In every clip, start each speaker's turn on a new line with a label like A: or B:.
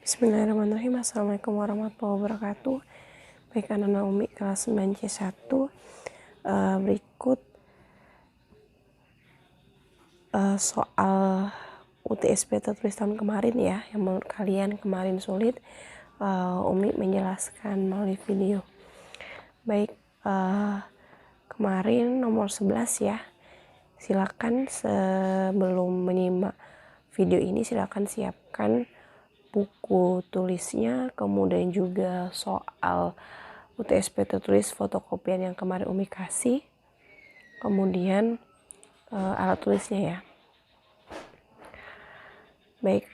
A: Bismillahirrahmanirrahim. Assalamualaikum warahmatullahi wabarakatuh. Baik, anak Umi kelas 9C1. Berikut soal UTSP tertulis tahun kemarin ya, yang menurut kalian kemarin sulit. Umi menjelaskan melalui video. Baik, kemarin nomor 11 ya. Silakan sebelum menyimak video ini silakan siapkan buku tulisnya, kemudian juga soal UTSP tertulis fotokopian yang kemarin Umi kasih, kemudian alat tulisnya ya. Baik,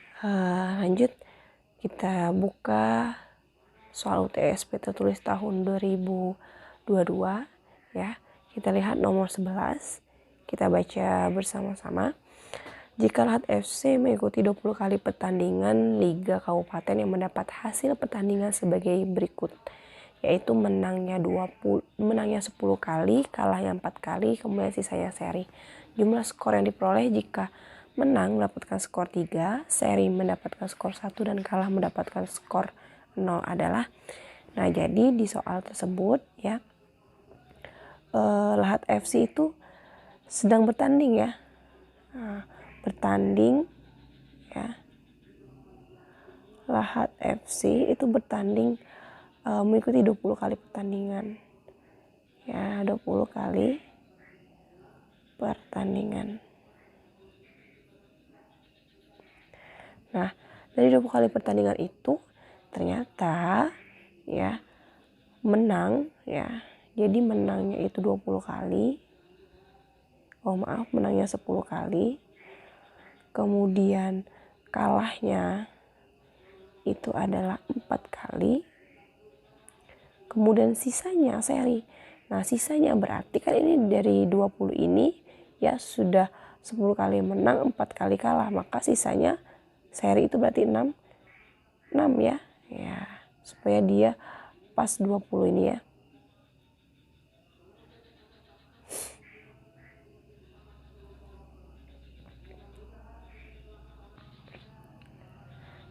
A: lanjut kita buka soal UTSP tertulis tahun 2022 ya. Kita lihat nomor 11, kita baca bersama-sama. Jika Lahat FC mengikuti 20 kali pertandingan Liga Kabupaten yang mendapat hasil pertandingan sebagai berikut, yaitu menangnya 10 kali, kalahnya 4 kali, kemudian sisanya seri. Jumlah skor yang diperoleh jika menang mendapatkan skor 3, seri mendapatkan skor 1, dan kalah mendapatkan skor 0 adalah. Nah, jadi di soal tersebut ya, Lahat FC itu sedang bertanding ya. Bertanding ya, Lahat FC itu bertanding mengikuti 20 kali pertandingan ya, 20 kali pertandingan. Nah, dari 20 kali pertandingan itu ternyata ya menang ya, jadi menangnya itu 20 kali, menangnya 10 kali, kemudian kalahnya itu adalah 4 kali, kemudian sisanya seri. Nah, sisanya berarti kan ini dari 20 ini ya sudah 10 kali menang, 4 kali kalah, maka sisanya seri itu berarti 6 ya. Ya, supaya dia pas 20 ini ya.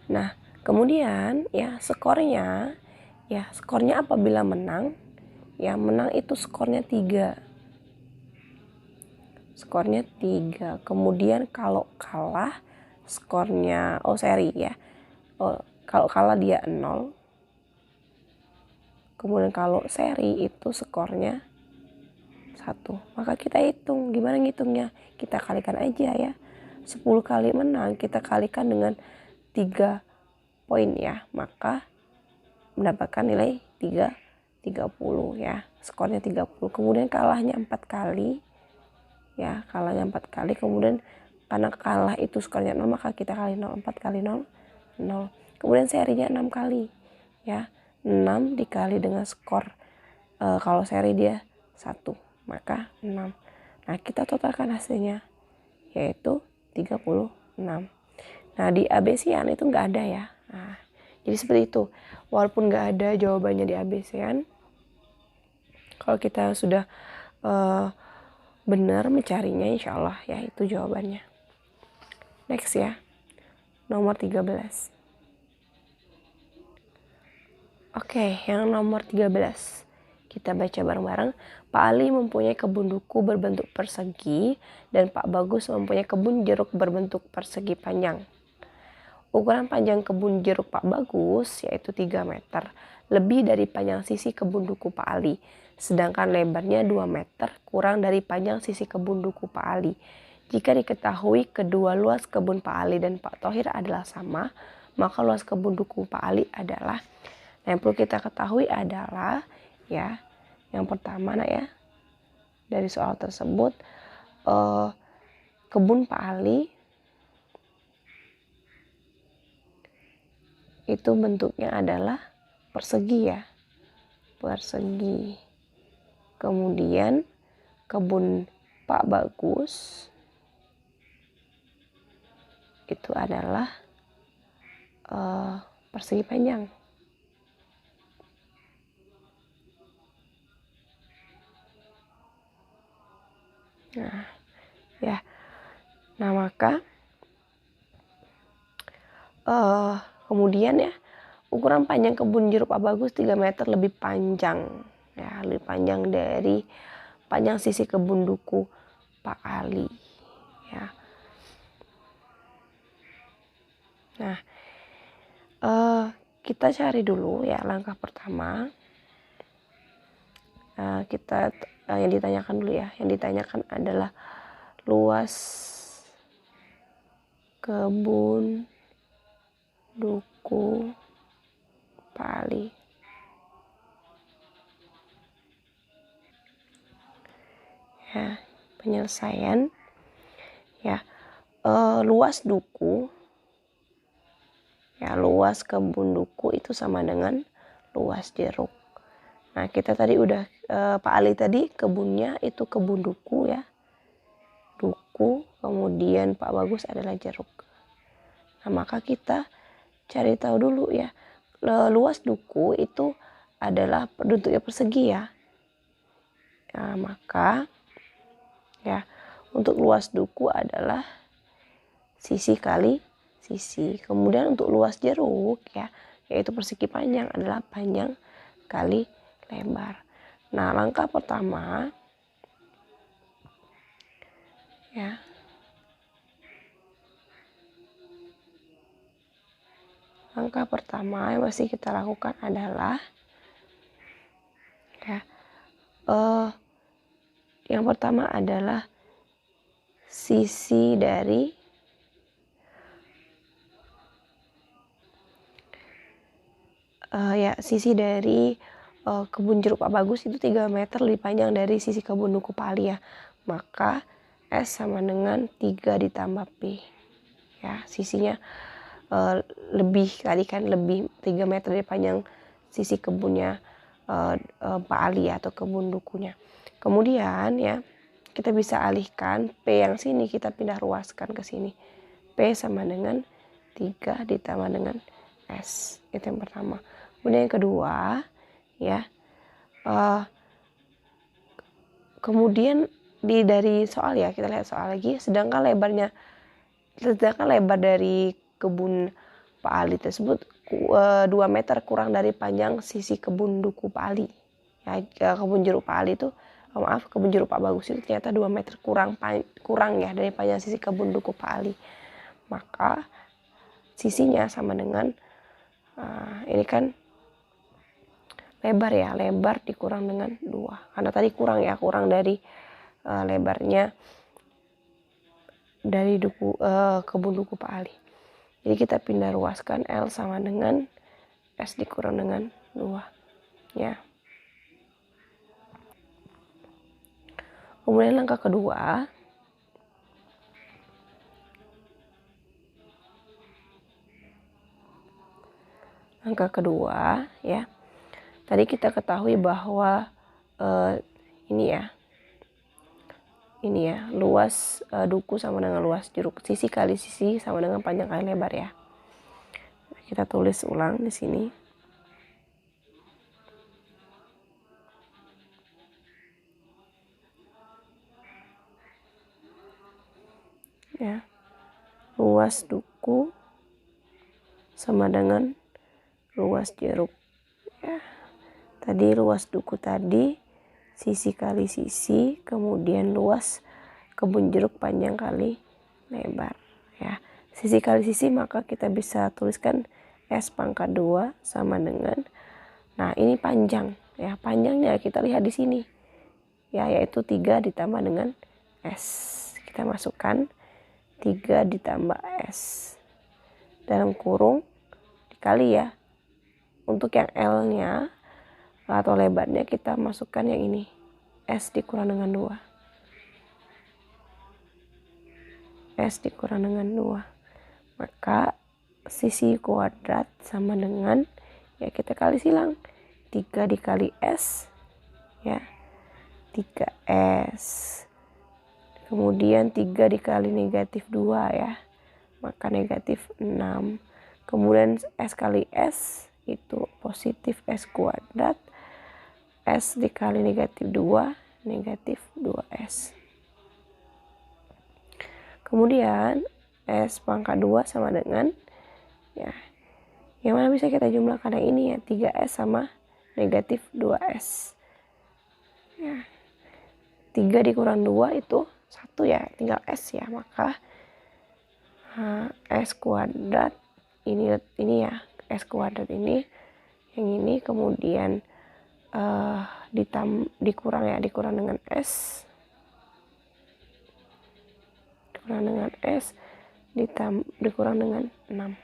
A: Nah, kemudian ya skornya apabila menang, ya menang itu skornya 3. Skornya 3. Kemudian kalau kalah skornya seri ya. Kalau kalah dia 0. Kemudian kalau seri itu skornya 1. Maka kita hitung, gimana ngitungnya? Kita kalikan aja ya. 10 kali menang kita kalikan dengan 3 poin ya, maka mendapatkan nilai 30 ya, skornya 30. Kemudian kalahnya 4 kali ya, kalahnya 4 kali, kemudian karena kalah itu skornya 0 maka kita kali 0, 4 kali 0 0. Kemudian serinya 6 kali ya, 6 dikali dengan skor kalau seri dia 1 maka 6. Nah, kita totalkan hasilnya yaitu 36. Nah, di ABC-an itu nggak ada ya. Nah, jadi seperti itu. Walaupun nggak ada jawabannya di ABC-an, kalau kita sudah benar mencarinya, insya Allah ya itu jawabannya. Next ya, nomor 13. Oke, yang nomor 13. Kita baca bareng-bareng. Pak Ali mempunyai kebun duku berbentuk persegi dan Pak Bagus mempunyai kebun jeruk berbentuk persegi panjang. Ukuran panjang kebun jeruk Pak Bagus yaitu 3 meter, lebih dari panjang sisi kebun duku Pak Ali. Sedangkan lebarnya 2 meter, kurang dari panjang sisi kebun duku Pak Ali. Jika diketahui kedua luas kebun Pak Ali dan Pak Thohir adalah sama, maka luas kebun duku Pak Ali adalah. Nah, yang perlu kita ketahui adalah ya, yang pertama ya, dari soal tersebut kebun Pak Ali itu bentuknya adalah persegi ya, persegi. Kemudian kebun Pak Bagus itu adalah persegi panjang. Nah, ya. Nah, maka Kemudian ya, ukuran panjang kebun jeruk Pak Bagus 3 meter lebih panjang. Ya, lebih panjang dari panjang sisi kebun duku Pak Ali. Ya. Nah, kita cari dulu ya langkah pertama. Kita yang ditanyakan dulu ya. Yang ditanyakan adalah luas kebun duku Pak Ali. Ya, penyelesaian. Ya, luas duku. Ya, luas kebun duku itu sama dengan luas jeruk. Nah, kita tadi udah Pak Ali tadi kebunnya itu kebun duku ya. Duku, kemudian Pak Bagus adalah jeruk. Nah, maka kita cari tahu dulu ya. Luas duku itu adalah bentuknya persegi ya. Nah, maka ya untuk luas duku adalah sisi kali sisi. Kemudian untuk luas jeruk ya, yaitu persegi panjang adalah panjang kali lebar. Nah, langkah pertama ya. Langkah pertama yang masih kita lakukan adalah ya, yang pertama adalah sisi dari kebun jeruk Pak Bagus itu 3 meter lebih panjang dari sisi kebun duku Pak Ali ya. Maka S sama dengan 3 ditambah P. Ya, sisinya lebih tadi kan lebih 3 meter dari panjang sisi kebunnya Pak Ali atau kebun dukunya. Kemudian ya, kita bisa alihkan P yang sini kita pindah ruaskan ke sini. P sama dengan 3 ditambah dengan S. Itu yang pertama. Kemudian yang kedua ya, kemudian dari soal ya, kita lihat soal lagi. Sedangkan lebar dari kebun Pak Ali tersebut 2 meter kurang dari panjang sisi kebun duku Pak Ali. Ya, kebun jeruk Pak Ali itu kebun jeruk Pak Bagus itu ternyata 2 meter kurang ya dari panjang sisi kebun duku Pak Ali. Maka sisinya sama dengan ini kan lebar ya, lebar dikurang dengan 2. Karena tadi kurang dari lebarnya dari kebun duku Pak Ali. Jadi kita pindah ruaskan L sama dengan S dikurang dengan 2 ya. Kemudian langkah kedua, ya. Tadi kita ketahui bahwa ini ya luas duku sama dengan luas jeruk, sisi kali sisi sama dengan panjang kali lebar ya. Kita tulis ulang di sini. Ya. Luas duku sama dengan luas jeruk. Ya. Tadi luas duku tadi sisi kali sisi, kemudian luas kebun jeruk panjang kali lebar ya. Sisi kali sisi maka kita bisa tuliskan S pangkat 2 sama dengan, nah ini panjang ya, panjangnya kita lihat di sini ya, yaitu 3 ditambah dengan S. Kita masukkan 3 ditambah S dalam kurung dikali ya. Untuk yang L-nya atau lebarnya kita masukkan yang ini, S dikurang dengan 2. S dikurang dengan 2. Maka sisi kuadrat sama dengan, ya kita kali silang, 3 dikali S ya, 3S. Kemudian 3 dikali negatif 2 ya, maka negatif 6. Kemudian S kali S itu positif S kuadrat. S dikali negatif 2, negatif 2S. Kemudian S pangkat 2 sama dengan ya Yang mana bisa kita jumlahkan yang ini ya, 3S sama negatif 2S. Ya. 3 dikurang 2 itu 1 ya, tinggal S ya. Maka S kuadrat ini ya, S kuadrat ini, yang ini kemudian dikurang dengan S, dikurang dengan 6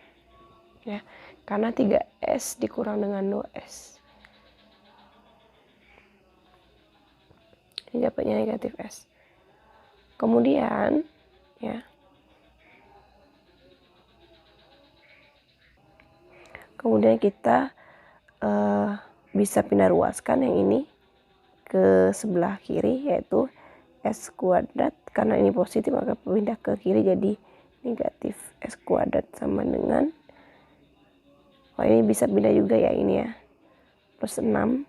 A: ya, karena 3S dikurang dengan 2S, ini dapatnya negatif S. Kemudian ya, kita bisa pindah ruaskan yang ini ke sebelah kiri, yaitu S kuadrat, karena ini positif maka pindah ke kiri jadi negatif S kuadrat sama dengan, ini bisa pindah juga ya, ini ya, plus 6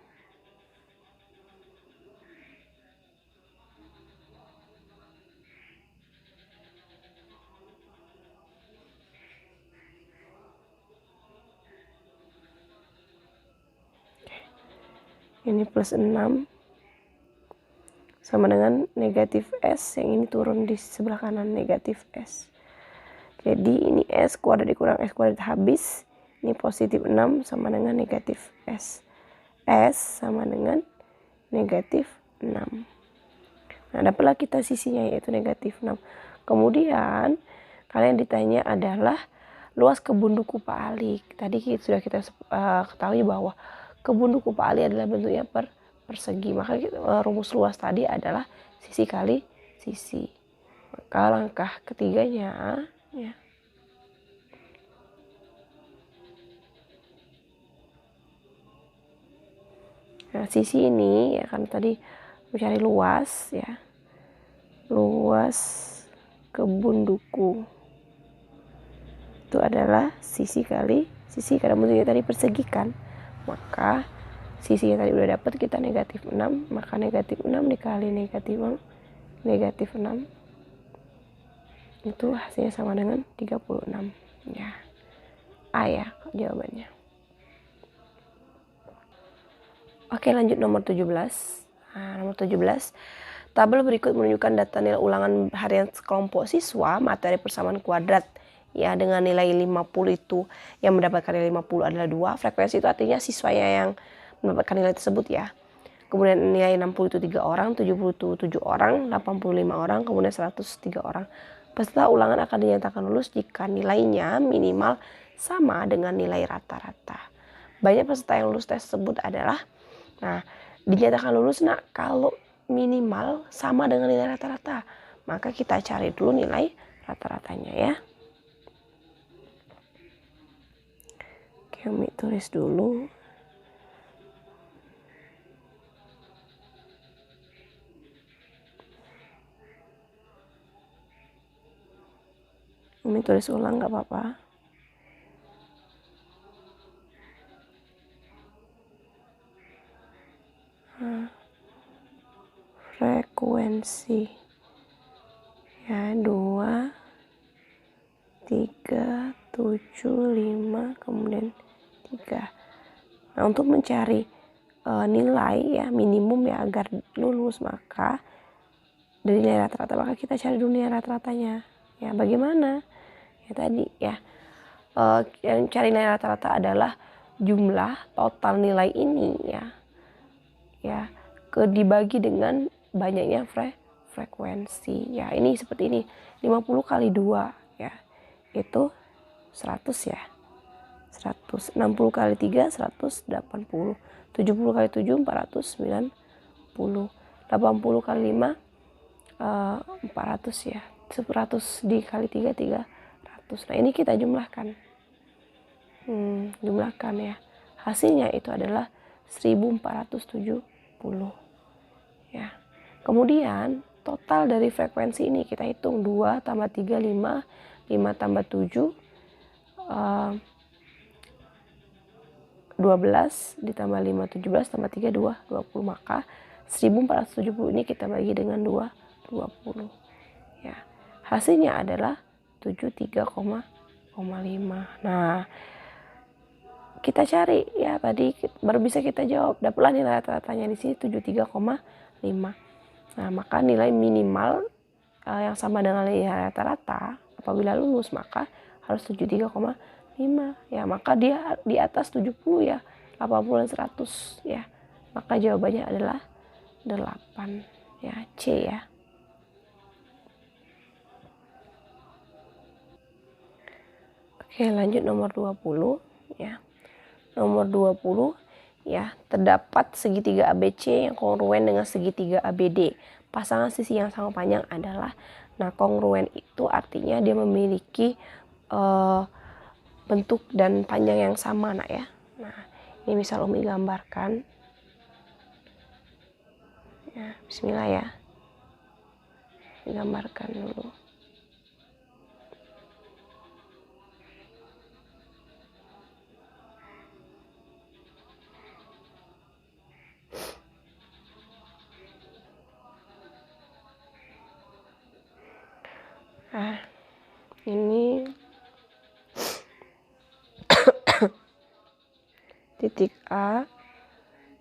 A: ini plus 6 sama dengan negatif S, yang ini turun di sebelah kanan negatif S. Jadi ini S kuadrat dikurang S kuadrat habis, ini positif 6 sama dengan negatif S. S sama dengan negatif 6. Nah, dapatlah kita sisinya yaitu negatif 6. Kemudian kalian ditanya adalah luas kebun duku Pak Ali. Tadi sudah kita ketahui bahwa kebun duku Pak Ali adalah bentuknya persegi. Maka rumus luas tadi adalah sisi kali sisi. Maka langkah ketiganya ya, nah sisi ini ya, kan tadi mencari luas ya, luas kebun duku itu adalah sisi kali sisi, karena bentuknya tadi persegi kan, maka sisi yang tadi udah dapat kita negatif 6, maka negatif 6 dikali negatif 6 itu hasilnya sama dengan 36 ya. A ya jawabannya. Oke, lanjut nomor 17. Nomor 17, tabel berikut menunjukkan data nilai ulangan harian kelompok siswa materi persamaan kuadrat ya, dengan nilai 50 itu yang mendapatkan nilai 50 adalah 2. Frekuensi itu artinya siswanya yang mendapatkan nilai tersebut ya. Kemudian nilai 60 itu 3 orang, 70 itu 7 orang, 85 orang, kemudian 103 orang. Peserta ulangan akan dinyatakan lulus jika nilainya minimal sama dengan nilai rata-rata. Banyak peserta yang lulus tes tersebut adalah, nah, dinyatakan lulus kalau minimal sama dengan nilai rata-rata. Maka kita cari dulu nilai rata-ratanya ya. Kami tulis dulu. Kami tulis ulang gak apa-apa. Frekuensi ya 2, 3, 7, 5, kemudian 3. Nah, untuk mencari nilai ya minimum ya agar lulus, maka dari nilai rata-rata maka kita cari dulu nilai rata-ratanya ya. Bagaimana ya tadi ya, yang cari nilai rata-rata adalah jumlah total nilai ini ya dibagi dengan banyaknya frekuensi ya. Ini seperti ini, 50 kali 2 ya itu 100 ya, 100. 60 kali 3 180, 70 kali 7 490, 80 kali 5 400 ya, 100 dikali 3 300. Nah, ini kita jumlahkan ya, hasilnya itu adalah 1470 ya. Kemudian total dari frekuensi ini kita hitung, 2 tambah 3 5, 5 tambah 7 12 ditambah 5 17 tambah 3 2 20. Maka 1470 ini kita bagi dengan 2 20 ya. Hasilnya adalah 73,5. Nah, kita cari ya, tadi baru bisa kita jawab. Dapatlah nilai rata-ratanya di sini 73,5. Nah, maka nilai minimal yang sama dengan nilai rata-rata apabila lulus maka harus 73,5 ya, maka dia di atas 70 ya, 80 dan 100 ya. Maka jawabannya adalah 8 ya, C ya. Oke, lanjut nomor 20 ya. Nomor 20 ya, terdapat segitiga ABC yang kongruen dengan segitiga ABD. Pasangan sisi yang sama panjang adalah, nah kongruen itu artinya dia memiliki bentuk dan panjang yang sama nak ya. Nah, ini misal Umi gambarkan. Ya, bismillah ya. Gambarkan dulu. Nah, ini titik A,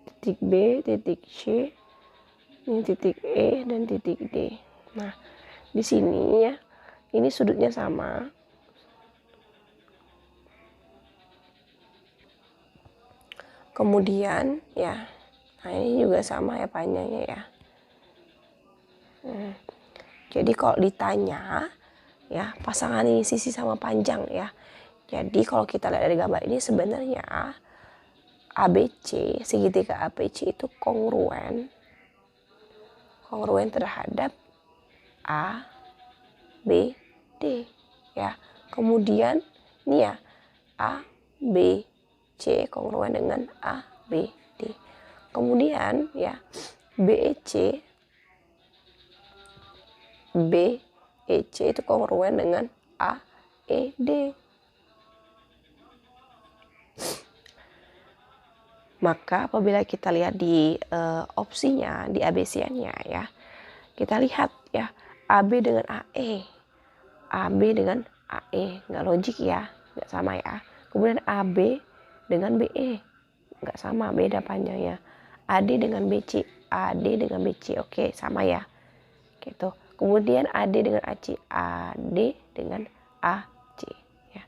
A: titik B, titik C, ini titik E dan titik D. Nah, di sini ya, ini sudutnya sama. Kemudian ya, nah ini juga sama ya panjangnya ya. Jadi kalau ditanya ya, pasangan ini sisi sama panjang ya. Jadi kalau kita lihat dari gambar ini sebenarnya ABC, segitiga ABC itu kongruen terhadap A, B, D ya. Kemudian ini ya, A, B, C kongruen dengan A, B, D. Kemudian ya, BEC itu kongruen dengan A, E, D. Maka apabila kita lihat di opsinya, di ABC-nya ya, kita lihat ya, AB dengan AE, AB dengan AE, nggak logik ya, nggak sama ya. Kemudian AB dengan BE, nggak sama, beda panjangnya. AD dengan BC, AD dengan BC, oke sama ya, gitu. Kemudian AD dengan AC, AD dengan AC ya,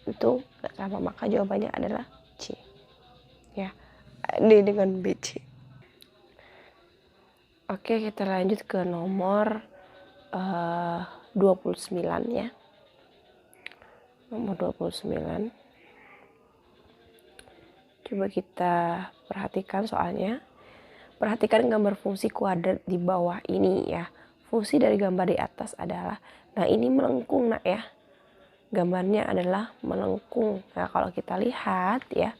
A: itu nggak sama, maka jawabannya adalah C ya, AD dengan BC. Oke, kita lanjut ke nomor 29 ya. Nomor 29. Coba kita perhatikan soalnya. Perhatikan gambar fungsi kuadrat di bawah ini ya. Fungsi dari gambar di atas adalah, nah ini melengkung nak ya. Gambarnya adalah melengkung. Nah kalau kita lihat ya,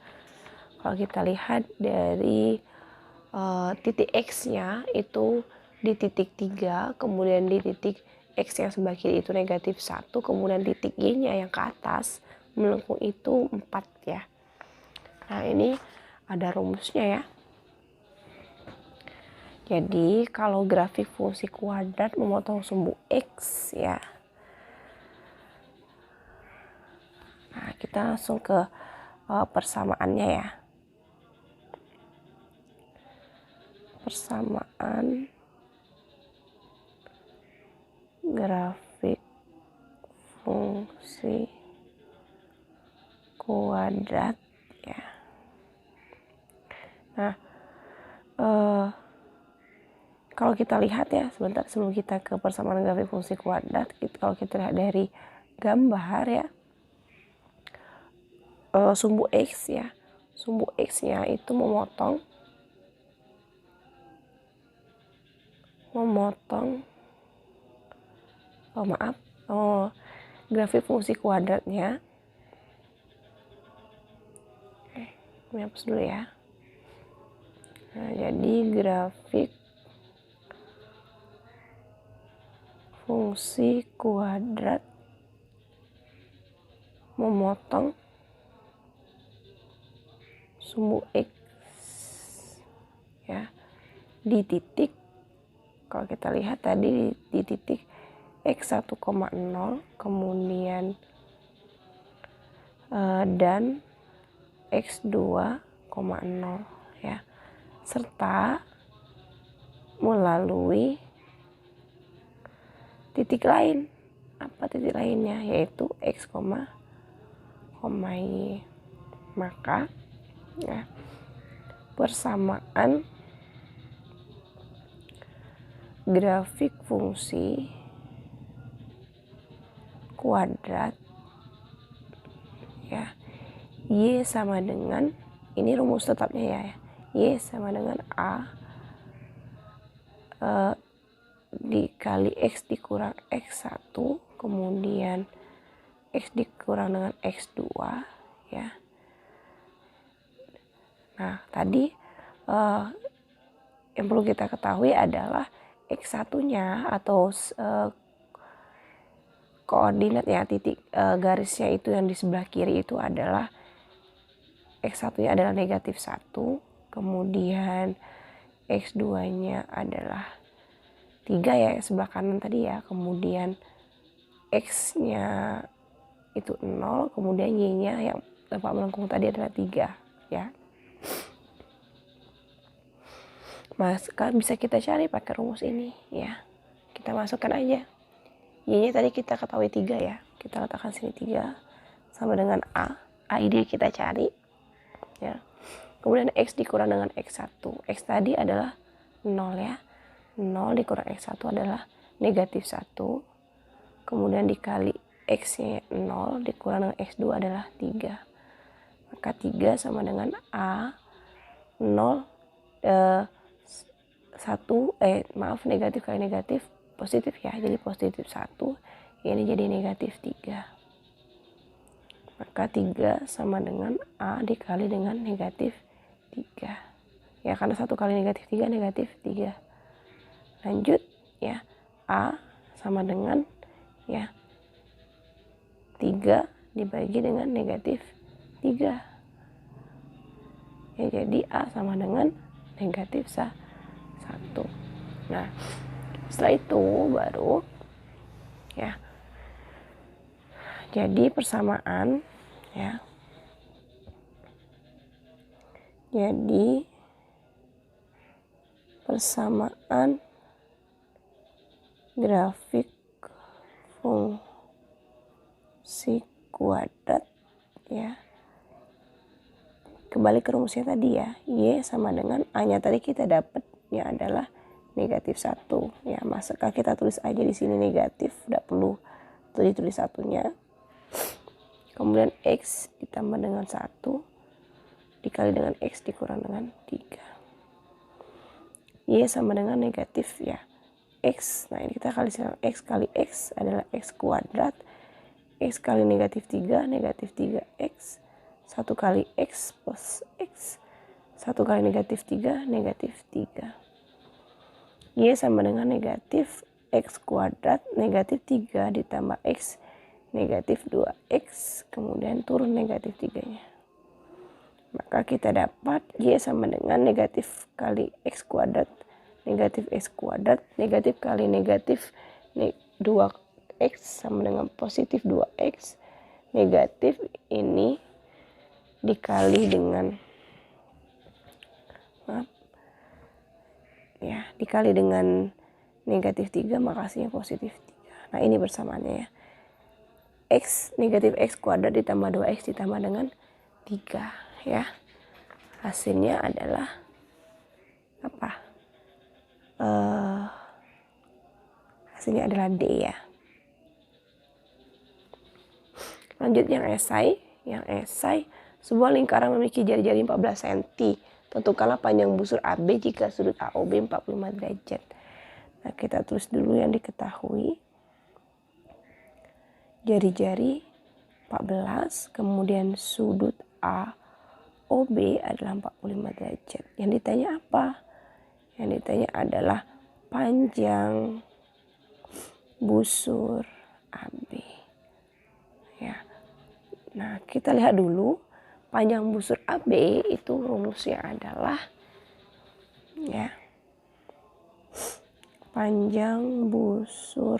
A: kalau kita lihat dari titik X-nya itu di titik 3, kemudian di titik X yang sebelah kiri itu negatif 1, kemudian titik Y-nya yang ke atas melengkung itu 4 ya. Nah ini ada rumusnya ya. Jadi kalau grafik fungsi kuadrat memotong sumbu X ya. Nah kita langsung ke persamaannya ya. Persamaan grafik fungsi kuadrat ya. Nah kalau kita lihat ya, sebentar sebelum kita ke persamaan grafik fungsi kuadrat, kalau kita lihat dari gambar ya, sumbu X ya, sumbu X-nya itu memotong grafik fungsi kuadratnya. Ini hapus dulu ya. Nah, jadi grafik fungsi kuadrat memotong sumbu X ya di titik, kalau kita lihat tadi di titik X 1,0, kemudian dan X2,0 ya, serta melalui titik lain. Apa titik lainnya? Yaitu X, Y. Maka ya, persamaan grafik fungsi kuadrat ya, Y sama dengan, ini rumus tetapnya ya, Y sama dengan A dikali X dikurang X1, kemudian X dikurang dengan X2 ya. Nah tadi yang perlu kita ketahui adalah X1-nya atau koordinatnya, titik garisnya itu yang di sebelah kiri itu adalah X1-nya adalah negatif 1, kemudian X2-nya adalah 3 ya, sebelah kanan tadi ya, kemudian X-nya itu 0, kemudian Y-nya yang tempat melengkung tadi adalah 3 ya. Maka bisa kita cari pakai rumus ini ya. Kita masukkan aja. Y-nya tadi kita ketahui 3 ya. Kita letakkan sini 3 sama dengan A. A ini kita cari ya. Kemudian X dikurang dengan X1. X tadi adalah 0 ya. 0 dikurang X1 adalah negatif 1. Kemudian dikali X-nya 0 dikurang dengan X2 adalah 3. Maka 3 sama dengan A 0 negatif kali negatif positif ya, jadi positif 1, ini jadi negatif 3. Maka 3 sama dengan A dikali dengan negatif 3 ya, karena 1 kali negatif 3 negatif 3. Lanjut ya, A sama dengan ya 3 dibagi dengan negatif 3 ya, jadi A sama dengan negatif 1. Nah setelah itu baru ya jadi persamaan ya, jadi persamaan grafik fungsi kuadrat ya, kembali ke rumusnya tadi ya, Y sama dengan A-nya tadi kita dapatnya adalah negatif 1 ya, maka kita tulis aja di sini negatif, tidak perlu ditulis satunya. Kemudian X ditambah dengan 1 dikali dengan X dikurang dengan 3. Y sama dengan negatif ya, X, nah ini kita kali X kali X adalah X kuadrat. X kali negatif 3 negatif 3X, 1 kali X plus X, 1 kali negatif 3 negatif 3. Y sama dengan negatif X kuadrat negatif 3 ditambah X negatif 2X, kemudian turun negatif 3-nya. Maka kita dapat Y sama dengan negatif kali X kuadrat negatif X kuadrat, negatif kali negatif 2X sama dengan positif 2X, negatif ini dikali dengan dikali dengan negatif 3, maka hasilnya positif 3. Nah ini persamaannya ya, X negatif X kuadrat ditambah 2X ditambah dengan 3 ya, hasilnya adalah apa? Hasilnya adalah D ya. Lanjut yang esai. Sebuah lingkaran memiliki jari-jari 14 cm. Tentukanlah panjang busur AB jika sudut AOB 45 derajat. Nah kita tulis dulu yang diketahui. Jari-jari 14, kemudian sudut AOB adalah 45 derajat. Yang ditanya apa? Yang ditanya adalah panjang busur AB ya. Nah kita lihat dulu panjang busur AB itu rumusnya adalah ya, panjang busur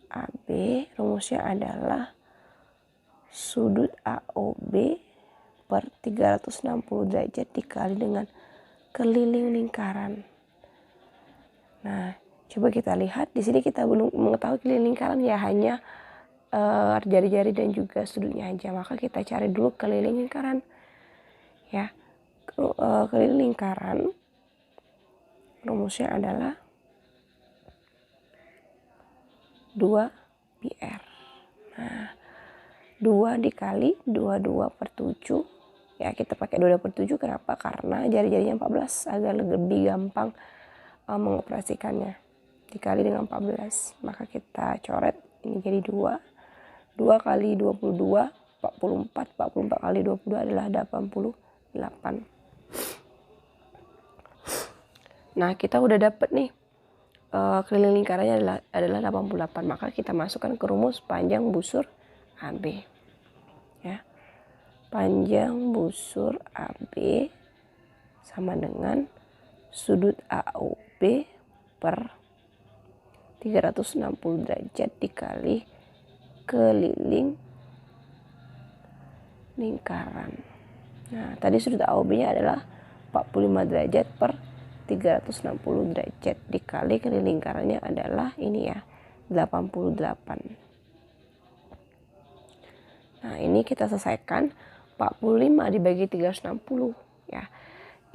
A: AB rumusnya adalah sudut AOB per 360 derajat dikali dengan keliling lingkaran. Nah, coba kita lihat di sini kita belum mengetahui keliling lingkaran ya, hanya jari-jari dan juga sudutnya aja. Maka kita cari dulu keliling lingkaran. Ya. Keliling lingkaran rumusnya adalah 2πr. Nah, 2 dikali 22 per 7. Ya, kita pakai 22 per 7 kenapa? Karena jari-jarinya 14 agar lebih gampang mengoperasikannya. Dikali dengan 14, maka kita coret ini jadi 2. 2 kali 22 44. 44 kali 22 adalah 88. Nah, kita udah dapet nih keliling lingkarannya adalah 88. Maka kita masukkan ke rumus panjang busur AB. Ya. Panjang busur AB sama dengan sudut AOB per 360 derajat dikali keliling lingkaran. Nah, tadi sudut AOB-nya adalah 45 derajat per 360 derajat dikali keliling lingkarannya adalah ini ya, 88. Nah, ini kita selesaikan 45 dibagi 360 ya.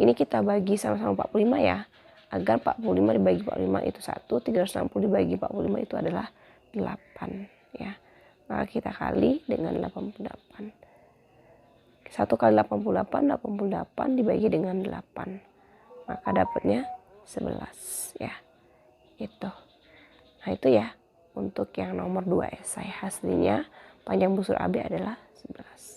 A: Ini kita bagi sama-sama 45 ya. Agar 45 dibagi 45 itu 1, 360 dibagi 45 itu adalah 8 ya. Maka kita kali dengan 88. 1 kali 88, 88 dibagi dengan 8. Maka dapatnya 11 ya. Itu. Nah, itu ya untuk yang nomor 2 esai. Hasilnya panjang busur AB adalah 11.